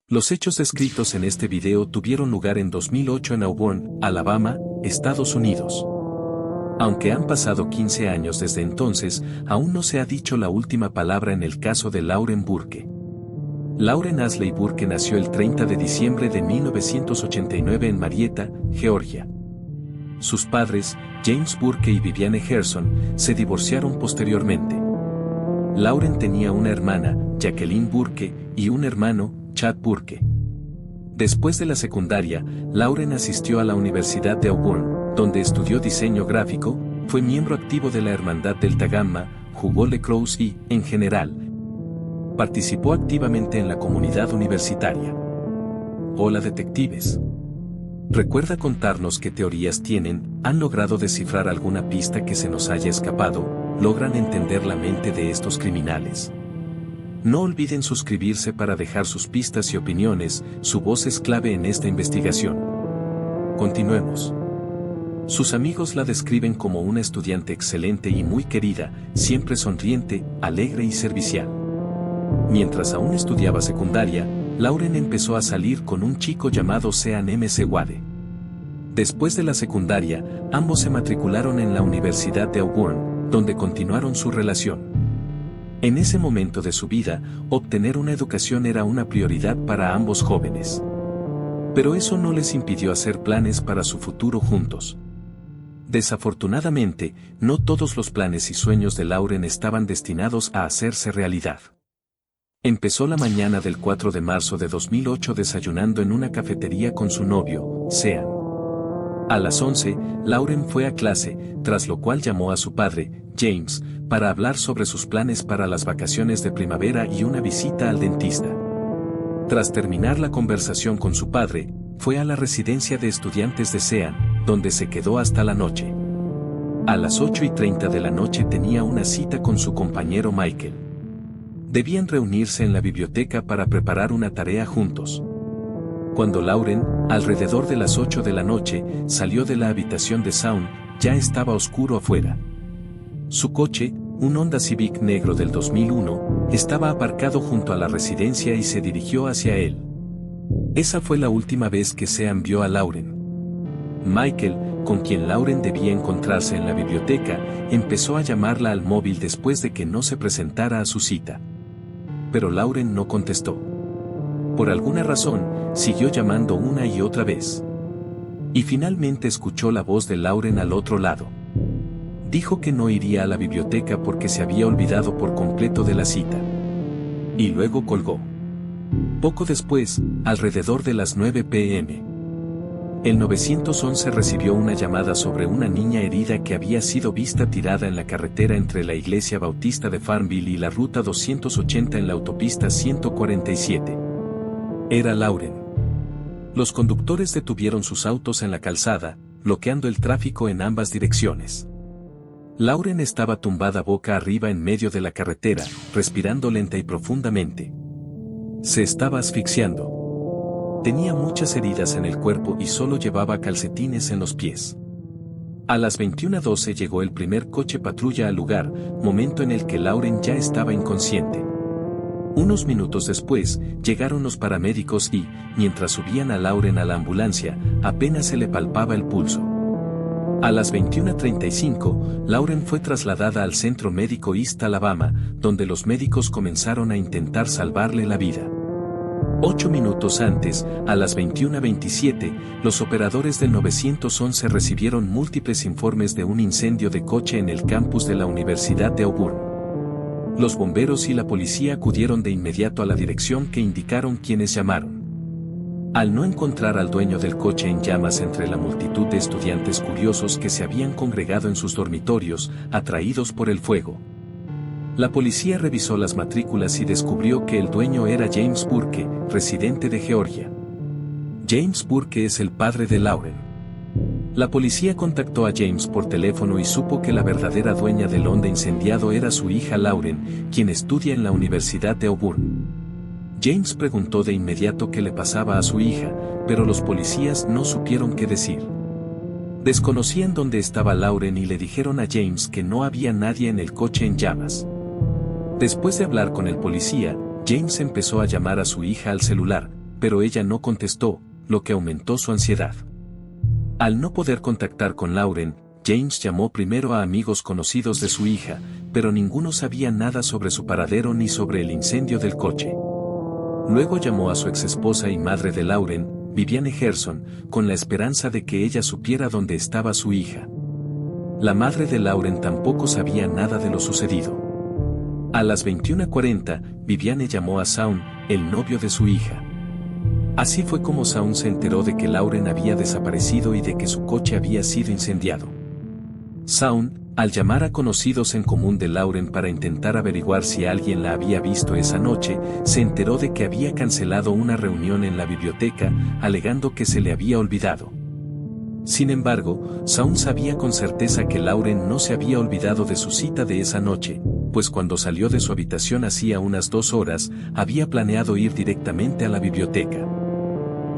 Los hechos descritos en este video tuvieron lugar en 2008 en Auburn, Alabama, Estados Unidos. Aunque han pasado 15 años desde entonces, aún no se ha dicho la última palabra en el caso de Lauren Burke. Lauren Asley Burke nació el 30 de diciembre de 1989 en Marietta, Georgia. Sus padres, James Burke y Viviane Gerson, se divorciaron posteriormente. Lauren tenía una hermana, Jacqueline Burke, y un hermano, Chad Burke. Después de la secundaria, Lauren asistió a la Universidad de Auburn, donde estudió diseño gráfico, fue miembro activo de la Hermandad Delta Gamma, jugó lacrosse y, en general, participó activamente en la comunidad universitaria. Hola detectives. ¿Recuerda contarnos qué teorías tienen? ¿Han logrado descifrar alguna pista que se nos haya escapado? ¿Logran entender la mente de estos criminales? No olviden suscribirse para dejar sus pistas y opiniones, su voz es clave en esta investigación. Continuemos. Sus amigos la describen como una estudiante excelente y muy querida, siempre sonriente, alegre y servicial. Mientras aún estudiaba secundaria, Lauren empezó a salir con un chico llamado Sean M. Wade. Después de la secundaria, ambos se matricularon en la Universidad de Auburn, donde continuaron su relación. En ese momento de su vida, obtener una educación era una prioridad para ambos jóvenes. Pero eso no les impidió hacer planes para su futuro juntos. Desafortunadamente, no todos los planes y sueños de Lauren estaban destinados a hacerse realidad. Empezó la mañana del 4 de marzo de 2008 desayunando en una cafetería con su novio, Sean. A las 11, Lauren fue a clase, tras lo cual llamó a su padre, James, para hablar sobre sus planes para las vacaciones de primavera y una visita al dentista. Tras terminar la conversación con su padre, fue a la residencia de estudiantes de Sean, donde se quedó hasta la noche. A las 8:30 de la noche tenía una cita con su compañero Michael. Debían reunirse en la biblioteca para preparar una tarea juntos. Cuando Lauren, alrededor de las 8 de la noche, salió de la habitación de Sean, ya estaba oscuro afuera. Su coche, un Honda Civic negro del 2001, estaba aparcado junto a la residencia y se dirigió hacia él. Esa fue la última vez que Sean vio a Lauren. Michael, con quien Lauren debía encontrarse en la biblioteca, empezó a llamarla al móvil después de que no se presentara a su cita. Pero Lauren no contestó. Por alguna razón, siguió llamando una y otra vez. Y finalmente escuchó la voz de Lauren al otro lado. Dijo que no iría a la biblioteca porque se había olvidado por completo de la cita. Y luego colgó. Poco después, alrededor de las 9 p.m., el 911 recibió una llamada sobre una niña herida que había sido vista tirada en la carretera entre la Iglesia Bautista de Farmville y la Ruta 280 en la autopista 147. Era Lauren. Los conductores detuvieron sus autos en la calzada, bloqueando el tráfico en ambas direcciones. Lauren estaba tumbada boca arriba en medio de la carretera, respirando lenta y profundamente. Se estaba asfixiando. Tenía muchas heridas en el cuerpo y solo llevaba calcetines en los pies. A las 21:12 llegó el primer coche patrulla al lugar, momento en el que Lauren ya estaba inconsciente. Unos minutos después, llegaron los paramédicos y, mientras subían a Lauren a la ambulancia, apenas se le palpaba el pulso. A las 21:35, Lauren fue trasladada al Centro Médico East Alabama, donde los médicos comenzaron a intentar salvarle la vida. 8 minutos antes, a las 21:27, los operadores del 911 recibieron múltiples informes de un incendio de coche en el campus de la Universidad de Auburn. Los bomberos y la policía acudieron de inmediato a la dirección que indicaron quienes llamaron. Al no encontrar al dueño del coche en llamas entre la multitud de estudiantes curiosos que se habían congregado en sus dormitorios, atraídos por el fuego, la policía revisó las matrículas y descubrió que el dueño era James Burke, residente de Georgia. James Burke es el padre de Lauren. La policía contactó a James por teléfono y supo que la verdadera dueña del Honda incendiado era su hija Lauren, quien estudia en la Universidad de Auburn. James preguntó de inmediato qué le pasaba a su hija, pero los policías no supieron qué decir. Desconocían dónde estaba Lauren y le dijeron a James que no había nadie en el coche en llamas. Después de hablar con el policía, James empezó a llamar a su hija al celular, pero ella no contestó, lo que aumentó su ansiedad. Al no poder contactar con Lauren, James llamó primero a amigos conocidos de su hija, pero ninguno sabía nada sobre su paradero ni sobre el incendio del coche. Luego llamó a su exesposa y madre de Lauren, Viviane Gerson, con la esperanza de que ella supiera dónde estaba su hija. La madre de Lauren tampoco sabía nada de lo sucedido. A las 21:40, Viviane llamó a Shaun, el novio de su hija. Así fue como Shaun se enteró de que Lauren había desaparecido y de que su coche había sido incendiado. Shaun, al llamar a conocidos en común de Lauren para intentar averiguar si alguien la había visto esa noche, se enteró de que había cancelado una reunión en la biblioteca, alegando que se le había olvidado. Sin embargo, Shaun sabía con certeza que Lauren no se había olvidado de su cita de esa noche, pues cuando salió de su habitación hacía unas 2 horas, había planeado ir directamente a la biblioteca.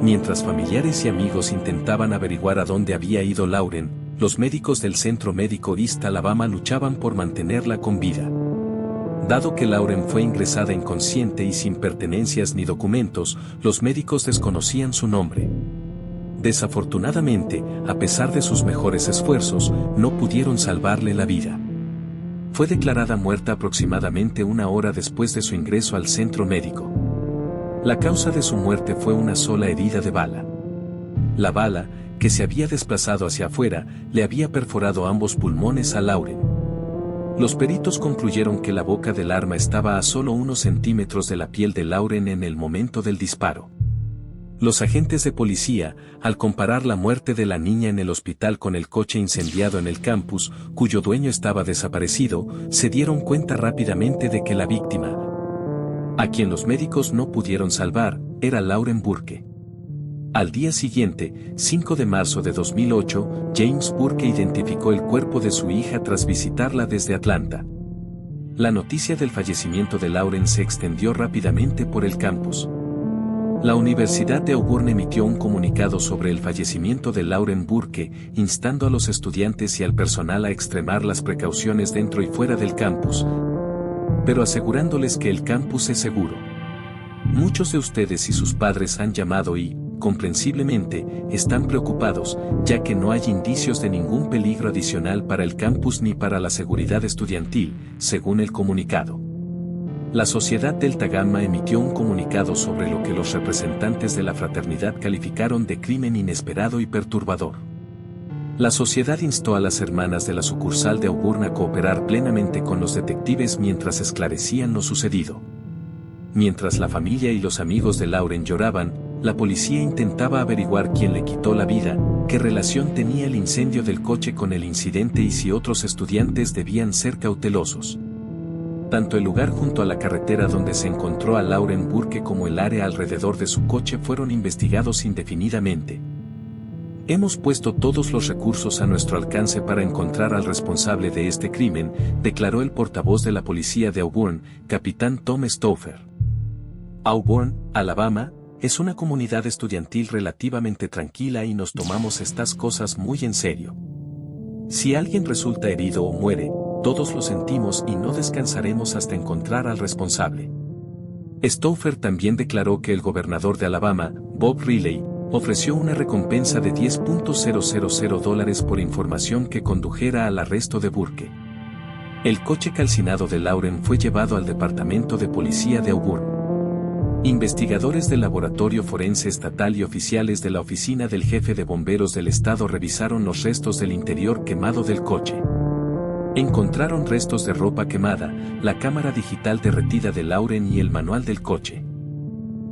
Mientras familiares y amigos intentaban averiguar a dónde había ido Lauren, los médicos del Centro Médico East Alabama luchaban por mantenerla con vida. Dado que Lauren fue ingresada inconsciente y sin pertenencias ni documentos, los médicos desconocían su nombre. Desafortunadamente, a pesar de sus mejores esfuerzos, no pudieron salvarle la vida. Fue declarada muerta aproximadamente 1 hora después de su ingreso al centro médico. La causa de su muerte fue una sola herida de bala. La bala, que se había desplazado hacia afuera, le había perforado ambos pulmones a Lauren. Los peritos concluyeron que la boca del arma estaba a solo unos centímetros de la piel de Lauren en el momento del disparo. Los agentes de policía, al comparar la muerte de la niña en el hospital con el coche incendiado en el campus, cuyo dueño estaba desaparecido, se dieron cuenta rápidamente de que la víctima, a quien los médicos no pudieron salvar, era Lauren Burke. Al día siguiente, 5 de marzo de 2008, James Burke identificó el cuerpo de su hija tras visitarla desde Atlanta. La noticia del fallecimiento de Lauren se extendió rápidamente por el campus. La Universidad de Auburn emitió un comunicado sobre el fallecimiento de Lauren Burke, instando a los estudiantes y al personal a extremar las precauciones dentro y fuera del campus, pero asegurándoles que el campus es seguro. Muchos de ustedes y sus padres han llamado y, comprensiblemente, están preocupados, ya que no hay indicios de ningún peligro adicional para el campus ni para la seguridad estudiantil, según el comunicado. La Sociedad Delta Gamma emitió un comunicado sobre lo que los representantes de la fraternidad calificaron de crimen inesperado y perturbador. La sociedad instó a las hermanas de la sucursal de Auburn a cooperar plenamente con los detectives mientras esclarecían lo sucedido. Mientras la familia y los amigos de Lauren lloraban, la policía intentaba averiguar quién le quitó la vida, qué relación tenía el incendio del coche con el incidente y si otros estudiantes debían ser cautelosos. Tanto el lugar junto a la carretera donde se encontró a Lauren Burke como el área alrededor de su coche fueron investigados indefinidamente. Hemos puesto todos los recursos a nuestro alcance para encontrar al responsable de este crimen, declaró el portavoz de la policía de Auburn, capitán Tom Stauffer. Auburn, Alabama, es una comunidad estudiantil relativamente tranquila y nos tomamos estas cosas muy en serio. Si alguien resulta herido o muere, todos lo sentimos y no descansaremos hasta encontrar al responsable. Stauffer también declaró que el gobernador de Alabama, Bob Riley, ofreció una recompensa de $10,000 por información que condujera al arresto de Burke. El coche calcinado de Lauren fue llevado al Departamento de Policía de Auburn. Investigadores del Laboratorio Forense Estatal y oficiales de la Oficina del Jefe de Bomberos del Estado revisaron los restos del interior quemado del coche. Encontraron restos de ropa quemada, la cámara digital derretida de Lauren y el manual del coche.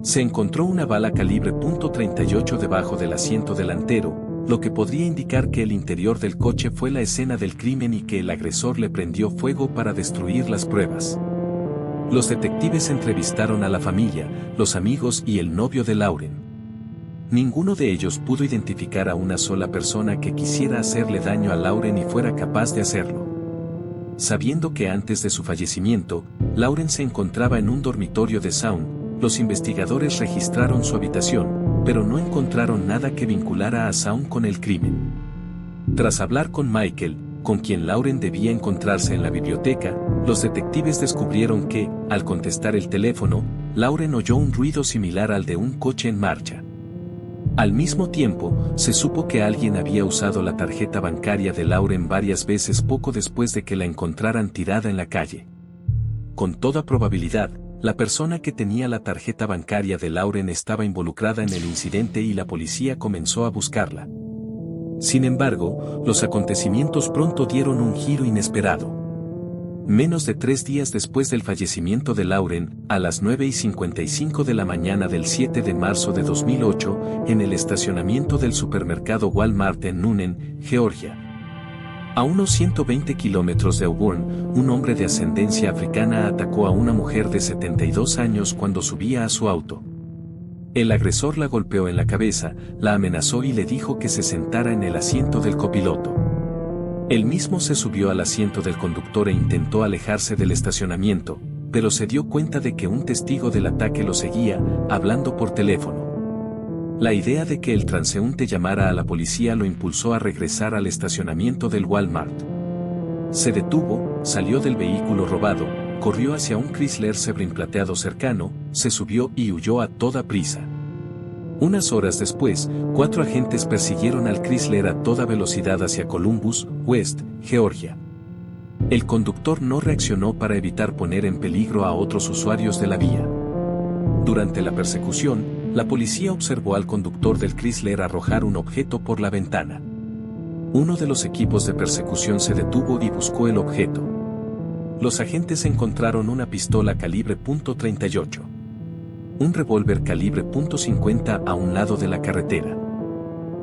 Se encontró una bala calibre .38 debajo del asiento delantero, lo que podría indicar que el interior del coche fue la escena del crimen y que el agresor le prendió fuego para destruir las pruebas. Los detectives entrevistaron a la familia, los amigos y el novio de Lauren. Ninguno de ellos pudo identificar a una sola persona que quisiera hacerle daño a Lauren y fuera capaz de hacerlo. Sabiendo que antes de su fallecimiento, Lauren se encontraba en un dormitorio de Shaun, los investigadores registraron su habitación, pero no encontraron nada que vinculara a Shaun con el crimen. Tras hablar con Michael, con quien Lauren debía encontrarse en la biblioteca, los detectives descubrieron que, al contestar el teléfono, Lauren oyó un ruido similar al de un coche en marcha. Al mismo tiempo, se supo que alguien había usado la tarjeta bancaria de Lauren varias veces poco después de que la encontraran tirada en la calle. Con toda probabilidad, la persona que tenía la tarjeta bancaria de Lauren estaba involucrada en el incidente y la policía comenzó a buscarla. Sin embargo, los acontecimientos pronto dieron un giro inesperado. Menos de 3 días después del fallecimiento de Lauren, a las 9:55 de la mañana del 7 de marzo de 2008, en el estacionamiento del supermercado Walmart en Newnan, Georgia. A unos 120 kilómetros de Auburn, un hombre de ascendencia africana atacó a una mujer de 72 años cuando subía a su auto. El agresor la golpeó en la cabeza, la amenazó y le dijo que se sentara en el asiento del copiloto. Él mismo se subió al asiento del conductor e intentó alejarse del estacionamiento, pero se dio cuenta de que un testigo del ataque lo seguía, hablando por teléfono. La idea de que el transeúnte llamara a la policía lo impulsó a regresar al estacionamiento del Walmart. Se detuvo, salió del vehículo robado, corrió hacia un Chrysler Sebring plateado cercano, se subió y huyó a toda prisa. Unas horas después, 4 agentes persiguieron al Chrysler a toda velocidad hacia Columbus, West, Georgia. El conductor no reaccionó para evitar poner en peligro a otros usuarios de la vía. Durante la persecución, la policía observó al conductor del Chrysler arrojar un objeto por la ventana. Uno de los equipos de persecución se detuvo y buscó el objeto. Los agentes encontraron una pistola calibre .38. Un revólver calibre .50 a un lado de la carretera.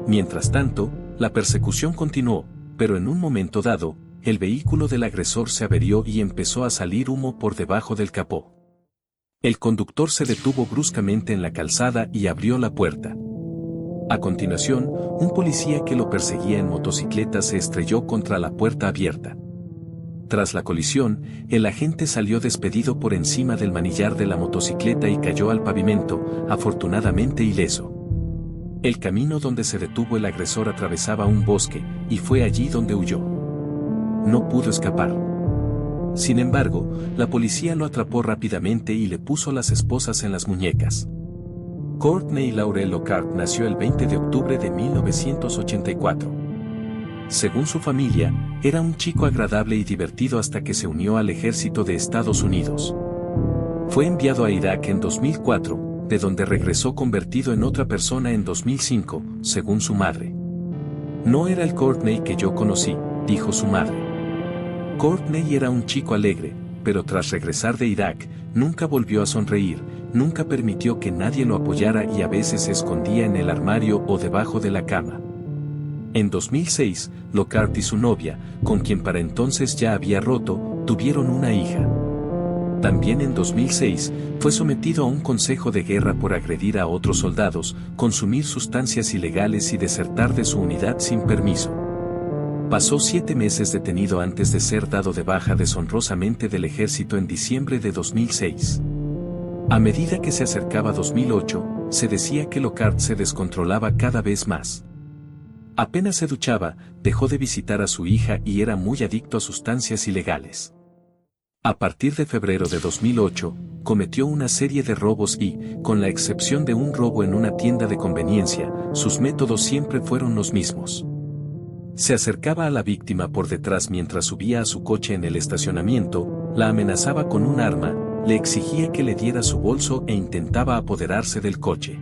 Mientras tanto, la persecución continuó, pero en un momento dado, el vehículo del agresor se averió y empezó a salir humo por debajo del capó. El conductor se detuvo bruscamente en la calzada y abrió la puerta. A continuación, un policía que lo perseguía en motocicleta se estrelló contra la puerta abierta. Tras la colisión, el agente salió despedido por encima del manillar de la motocicleta y cayó al pavimento, afortunadamente ileso. El camino donde se detuvo el agresor atravesaba un bosque, y fue allí donde huyó. No pudo escapar. Sin embargo, la policía lo atrapó rápidamente y le puso las esposas en las muñecas. Courtney Laurel Lockhart nació el 20 de octubre de 1984. Según su familia, era un chico agradable y divertido hasta que se unió al ejército de Estados Unidos. Fue enviado a Irak en 2004, de donde regresó convertido en otra persona en 2005, según su madre. No era el Courtney que yo conocí, dijo su madre. Courtney era un chico alegre, pero tras regresar de Irak, nunca volvió a sonreír, nunca permitió que nadie lo apoyara y a veces se escondía en el armario o debajo de la cama. En 2006, Lockhart y su novia, con quien para entonces ya había roto, tuvieron una hija. También en 2006, fue sometido a un consejo de guerra por agredir a otros soldados, consumir sustancias ilegales y desertar de su unidad sin permiso. Pasó 7 meses detenido antes de ser dado de baja deshonrosamente del ejército en diciembre de 2006. A medida que se acercaba 2008, se decía que Lockhart se descontrolaba cada vez más. Apenas se duchaba, dejó de visitar a su hija y era muy adicto a sustancias ilegales. A partir de febrero de 2008, cometió una serie de robos y, con la excepción de un robo en una tienda de conveniencia, sus métodos siempre fueron los mismos. Se acercaba a la víctima por detrás mientras subía a su coche en el estacionamiento, la amenazaba con un arma, le exigía que le diera su bolso e intentaba apoderarse del coche.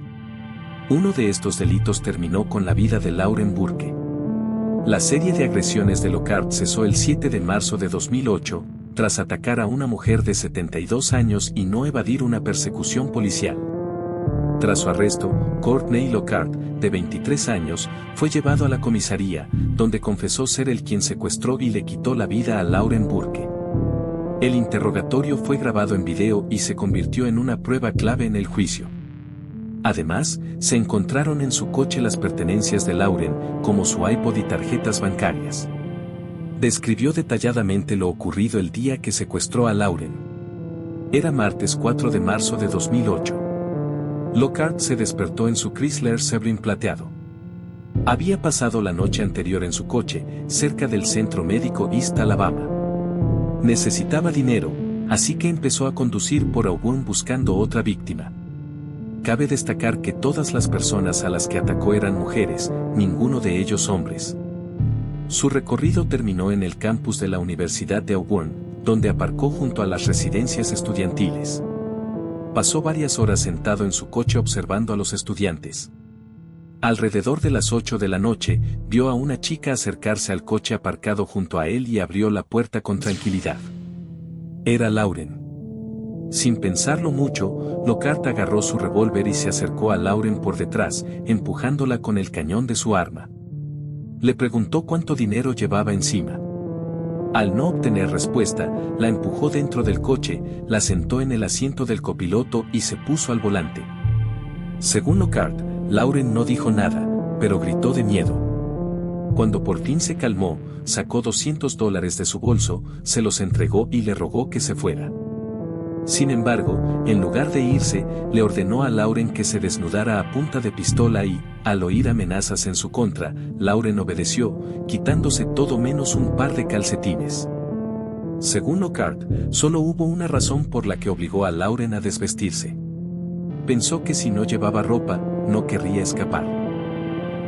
Uno de estos delitos terminó con la vida de Lauren Burke. La serie de agresiones de Lockhart cesó el 7 de marzo de 2008, tras atacar a una mujer de 72 años y no evadir una persecución policial. Tras su arresto, Courtney Lockhart, de 23 años, fue llevado a la comisaría, donde confesó ser el quien secuestró y le quitó la vida a Lauren Burke. El interrogatorio fue grabado en video y se convirtió en una prueba clave en el juicio. Además, se encontraron en su coche las pertenencias de Lauren, como su iPod y tarjetas bancarias. Describió detalladamente lo ocurrido el día que secuestró a Lauren. Era martes 4 de marzo de 2008. Lockhart se despertó en su Chrysler Sebring plateado. Había pasado la noche anterior en su coche, cerca del centro médico East Alabama. Necesitaba dinero, así que empezó a conducir por Auburn buscando otra víctima. Cabe destacar que todas las personas a las que atacó eran mujeres, ninguno de ellos hombres. Su recorrido terminó en el campus de la Universidad de Auburn, donde aparcó junto a las residencias estudiantiles. Pasó varias horas sentado en su coche observando a los estudiantes. Alrededor de las 8 de la noche, vio a una chica acercarse al coche aparcado junto a él y abrió la puerta con tranquilidad. Era Lauren. Sin pensarlo mucho, Lockhart agarró su revólver y se acercó a Lauren por detrás, empujándola con el cañón de su arma. Le preguntó cuánto dinero llevaba encima. Al no obtener respuesta, la empujó dentro del coche, la sentó en el asiento del copiloto y se puso al volante. Según Lockhart, Lauren no dijo nada, pero gritó de miedo. Cuando por fin se calmó, sacó $200 de su bolso, se los entregó y le rogó que se fuera. Sin embargo, en lugar de irse, le ordenó a Lauren que se desnudara a punta de pistola y, al oír amenazas en su contra, Lauren obedeció, quitándose todo menos un par de calcetines. Según Lockhart, solo hubo una razón por la que obligó a Lauren a desvestirse. Pensó que si no llevaba ropa, no querría escapar.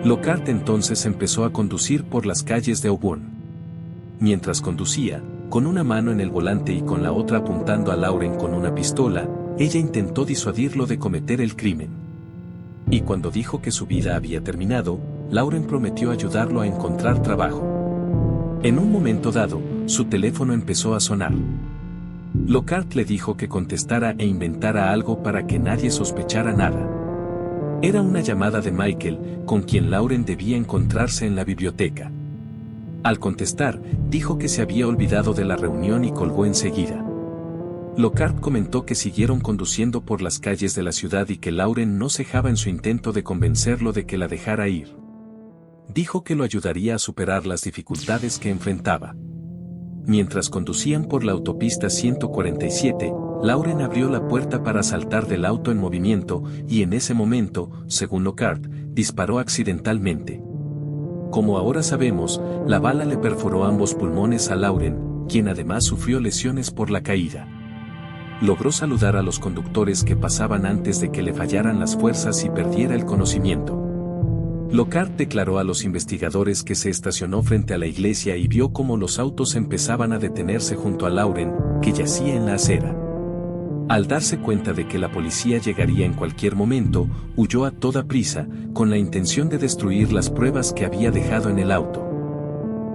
Lockhart entonces empezó a conducir por las calles de Auburn. Mientras conducía, con una mano en el volante y con la otra apuntando a Lauren con una pistola, ella intentó disuadirlo de cometer el crimen. Y cuando dijo que su vida había terminado, Lauren prometió ayudarlo a encontrar trabajo. En un momento dado, su teléfono empezó a sonar. Lockhart le dijo que contestara e inventara algo para que nadie sospechara nada. Era una llamada de Michael, con quien Lauren debía encontrarse en la biblioteca. Al contestar, dijo que se había olvidado de la reunión y colgó enseguida. Lockhart comentó que siguieron conduciendo por las calles de la ciudad y que Lauren no cejaba en su intento de convencerlo de que la dejara ir. Dijo que lo ayudaría a superar las dificultades que enfrentaba. Mientras conducían por la autopista 147, Lauren abrió la puerta para saltar del auto en movimiento y en ese momento, según Lockhart, disparó accidentalmente. Como ahora sabemos, la bala le perforó ambos pulmones a Lauren, quien además sufrió lesiones por la caída. Logró saludar a los conductores que pasaban antes de que le fallaran las fuerzas y perdiera el conocimiento. Lockhart declaró a los investigadores que se estacionó frente a la iglesia y vio cómo los autos empezaban a detenerse junto a Lauren, que yacía en la acera. Al darse cuenta de que la policía llegaría en cualquier momento, huyó a toda prisa, con la intención de destruir las pruebas que había dejado en el auto.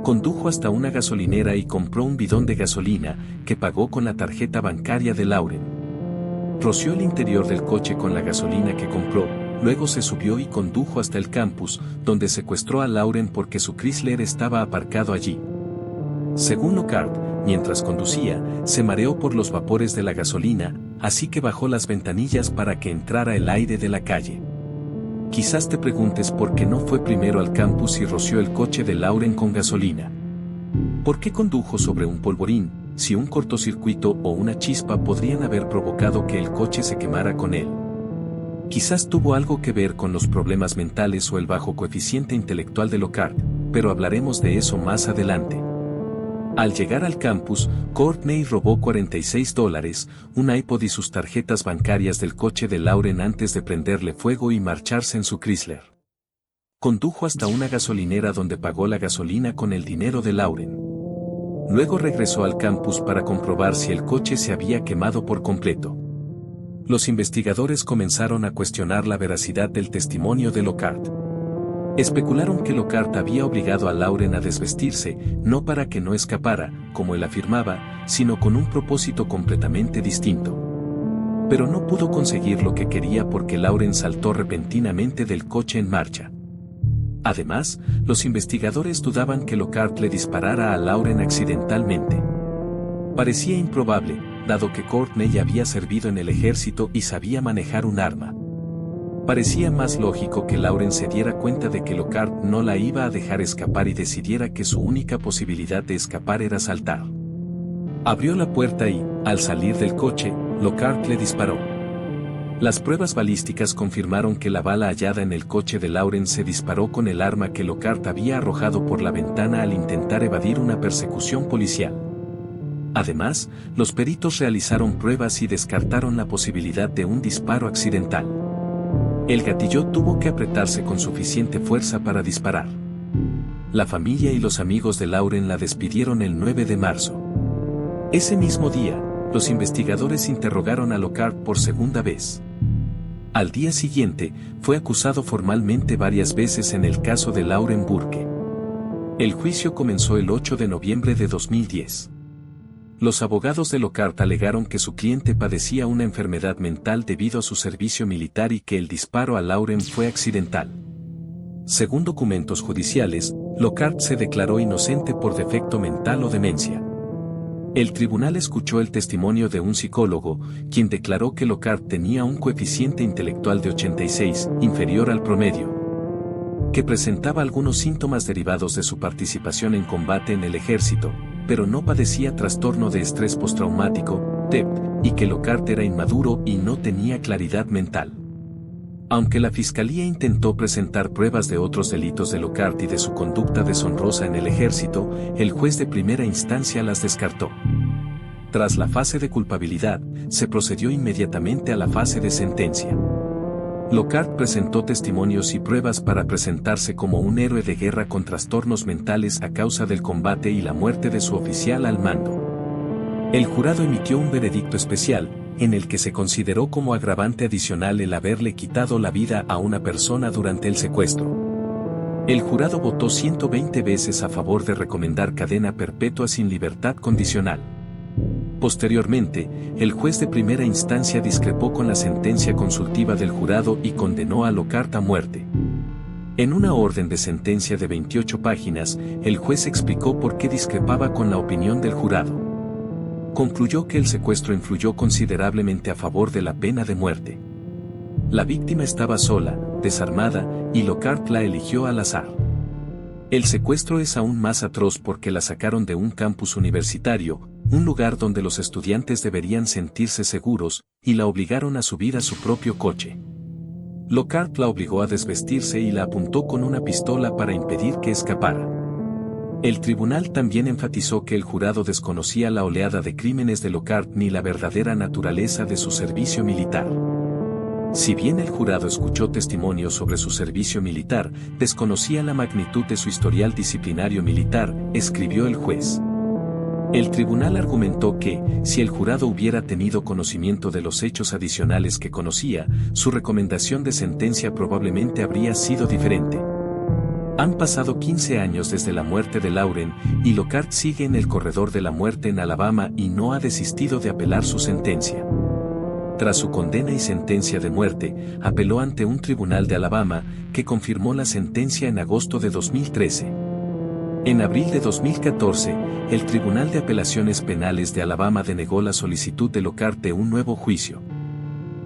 Condujo hasta una gasolinera y compró un bidón de gasolina, que pagó con la tarjeta bancaria de Lauren. Roció el interior del coche con la gasolina que compró, luego se subió y condujo hasta el campus, donde secuestró a Lauren porque su Chrysler estaba aparcado allí. Según Lockhart, mientras conducía, se mareó por los vapores de la gasolina, así que bajó las ventanillas para que entrara el aire de la calle. Quizás te preguntes por qué no fue primero al campus y roció el coche de Lauren con gasolina. ¿Por qué condujo sobre un polvorín, si un cortocircuito o una chispa podrían haber provocado que el coche se quemara con él? Quizás tuvo algo que ver con los problemas mentales o el bajo coeficiente intelectual de Lockhart, pero hablaremos de eso más adelante. Al llegar al campus, Courtney robó $46, un iPod y sus tarjetas bancarias del coche de Lauren antes de prenderle fuego y marcharse en su Chrysler. Condujo hasta una gasolinera donde pagó la gasolina con el dinero de Lauren. Luego regresó al campus para comprobar si el coche se había quemado por completo. Los investigadores comenzaron a cuestionar la veracidad del testimonio de Lockhart. Especularon que Lockhart había obligado a Lauren a desvestirse, no para que no escapara, como él afirmaba, sino con un propósito completamente distinto. Pero no pudo conseguir lo que quería porque Lauren saltó repentinamente del coche en marcha. Además, los investigadores dudaban que Lockhart le disparara a Lauren accidentalmente. Parecía improbable, dado que Courtney había servido en el ejército y sabía manejar un arma. Parecía más lógico que Lauren se diera cuenta de que Lockhart no la iba a dejar escapar y decidiera que su única posibilidad de escapar era saltar. Abrió la puerta y, al salir del coche, Lockhart le disparó. Las pruebas balísticas confirmaron que la bala hallada en el coche de Lauren se disparó con el arma que Lockhart había arrojado por la ventana al intentar evadir una persecución policial. Además, los peritos realizaron pruebas y descartaron la posibilidad de un disparo accidental. El gatillo tuvo que apretarse con suficiente fuerza para disparar. La familia y los amigos de Lauren la despidieron el 9 de marzo. Ese mismo día, los investigadores interrogaron a Lockhart por segunda vez. Al día siguiente, fue acusado formalmente varias veces en el caso de Lauren Burke. El juicio comenzó el 8 de noviembre de 2010. Los abogados de Lockhart alegaron que su cliente padecía una enfermedad mental debido a su servicio militar y que el disparo a Lauren fue accidental. Según documentos judiciales, Lockhart se declaró inocente por defecto mental o demencia. El tribunal escuchó el testimonio de un psicólogo, quien declaró que Lockhart tenía un coeficiente intelectual de 86, inferior al promedio, que presentaba algunos síntomas derivados de su participación en combate en el ejército, pero no padecía trastorno de estrés postraumático, TEP, y que Lockhart era inmaduro y no tenía claridad mental. Aunque la fiscalía intentó presentar pruebas de otros delitos de Lockhart y de su conducta deshonrosa en el ejército, el juez de primera instancia las descartó. Tras la fase de culpabilidad, se procedió inmediatamente a la fase de sentencia. Lockhart presentó testimonios y pruebas para presentarse como un héroe de guerra con trastornos mentales a causa del combate y la muerte de su oficial al mando. El jurado emitió un veredicto especial, en el que se consideró como agravante adicional el haberle quitado la vida a una persona durante el secuestro. El jurado votó 120 veces a favor de recomendar cadena perpetua sin libertad condicional. Posteriormente, el juez de primera instancia discrepó con la sentencia consultiva del jurado y condenó a Lockhart a muerte. En una orden de sentencia de 28 páginas, el juez explicó por qué discrepaba con la opinión del jurado. Concluyó que el secuestro influyó considerablemente a favor de la pena de muerte. La víctima estaba sola, desarmada, y Lockhart la eligió al azar. El secuestro es aún más atroz porque la sacaron de un campus universitario, un lugar donde los estudiantes deberían sentirse seguros, y la obligaron a subir a su propio coche. Lockhart la obligó a desvestirse y la apuntó con una pistola para impedir que escapara. El tribunal también enfatizó que el jurado desconocía la oleada de crímenes de Lockhart ni la verdadera naturaleza de su servicio militar. Si bien el jurado escuchó testimonios sobre su servicio militar, desconocía la magnitud de su historial disciplinario militar, escribió el juez. El tribunal argumentó que, si el jurado hubiera tenido conocimiento de los hechos adicionales que conocía, su recomendación de sentencia probablemente habría sido diferente. Han pasado 15 años desde la muerte de Lauren, y Lockhart sigue en el corredor de la muerte en Alabama y no ha desistido de apelar su sentencia. Tras su condena y sentencia de muerte, apeló ante un tribunal de Alabama, que confirmó la sentencia en agosto de 2013. En abril de 2014, el Tribunal de Apelaciones Penales de Alabama denegó la solicitud de Lockhart de un nuevo juicio.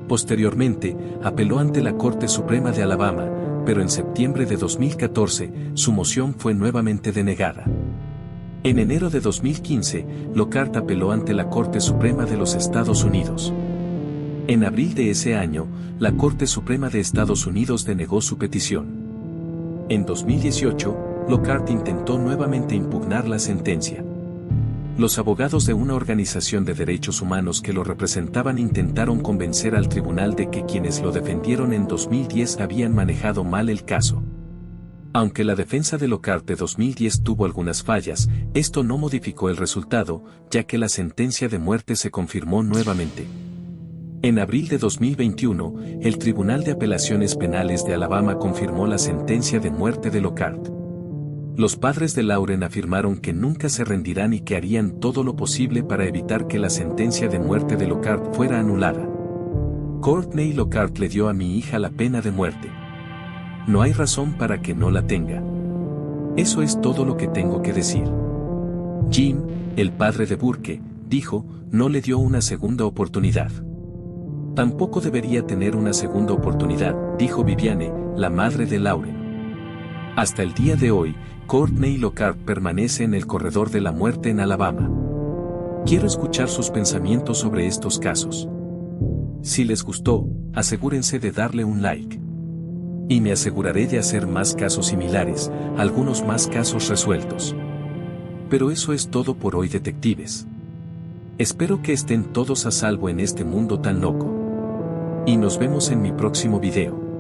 Posteriormente, apeló ante la Corte Suprema de Alabama, pero en septiembre de 2014, su moción fue nuevamente denegada. En enero de 2015, Lockhart apeló ante la Corte Suprema de los Estados Unidos. En abril de ese año, la Corte Suprema de Estados Unidos denegó su petición. En 2018, Lockhart intentó nuevamente impugnar la sentencia. Los abogados de una organización de derechos humanos que lo representaban intentaron convencer al tribunal de que quienes lo defendieron en 2010 habían manejado mal el caso. Aunque la defensa de Lockhart de 2010 tuvo algunas fallas, esto no modificó el resultado, ya que la sentencia de muerte se confirmó nuevamente. En abril de 2021, el Tribunal de Apelaciones Penales de Alabama confirmó la sentencia de muerte de Lockhart. Los padres de Lauren afirmaron que nunca se rendirán y que harían todo lo posible para evitar que la sentencia de muerte de Lockhart fuera anulada. Courtney Lockhart le dio a mi hija la pena de muerte. No hay razón para que no la tenga. Eso es todo lo que tengo que decir. Jim, el padre de Burke, dijo, no le dio una segunda oportunidad. Tampoco debería tener una segunda oportunidad, dijo Viviane, la madre de Lauren. Hasta el día de hoy, Courtney Lockhart permanece en el corredor de la muerte en Alabama. Quiero escuchar sus pensamientos sobre estos casos. Si les gustó, asegúrense de darle un like. Y me aseguraré de hacer más casos similares, algunos más casos resueltos. Pero eso es todo por hoy, detectives. Espero que estén todos a salvo en este mundo tan loco. Y nos vemos en mi próximo video.